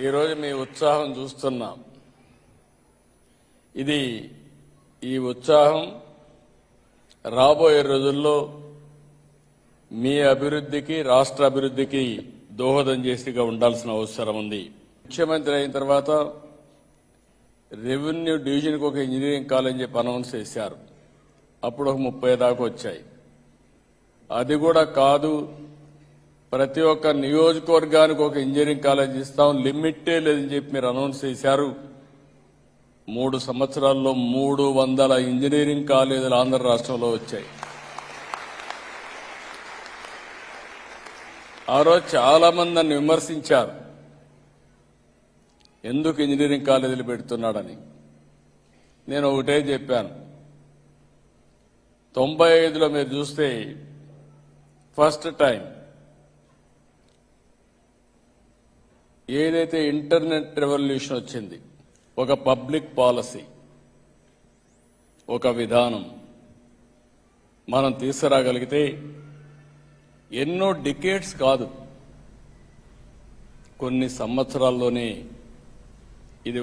ఈరోజు మీ ఉత్సాహం చూస్తున్నాం. ఈ ఉత్సాహం రాబోయే రోజుల్లో మీ అభివృద్ధికి, రాష్ట్ర అభివృద్ధికి దోహదం చేసిగా ఉండాల్సిన అవసరం ఉంది. ముఖ్యమంత్రి అయిన తర్వాత రెవెన్యూ డివిజన్కి ఒక ఇంజనీరింగ్ కాలేజ్ చెప్పి అనౌన్స్ చేశారు. అప్పుడు ఒక 30 దాకా వచ్చాయి. అది కూడా కాదు, ప్రతి ఒక్క నియోజకవర్గానికి ఒక ఇంజనీరింగ్ కాలేజ్ ఇస్తాం, లిమిటే లేదని చెప్పి మీరు అనౌన్స్ చేశారు. 3 సంవత్సరాల్లో 300 ఇంజనీరింగ్ కాలేజీలు ఆంధ్ర రాష్ట్రంలో వచ్చాయి. ఆ రోజు చాలా మంది నన్ను విమర్శించారు, ఎందుకు ఇంజనీరింగ్ కాలేజీలు పెడుతున్నాడని. నేను ఒకటే చెప్పాను, 95లో మీరు చూస్తే ఫస్ట్ టైం ఏదైతే ఇంటర్నెట్ రెవల్యూషన్ వచ్చింది, ఒక పబ్లిక్ పాలసీ, ఒక విధానం మనం తీసుకురాగలిగితే ఎన్నో డికేడ్స్ కాదు, కొన్ని సంవత్సరాల్లోనే ఇది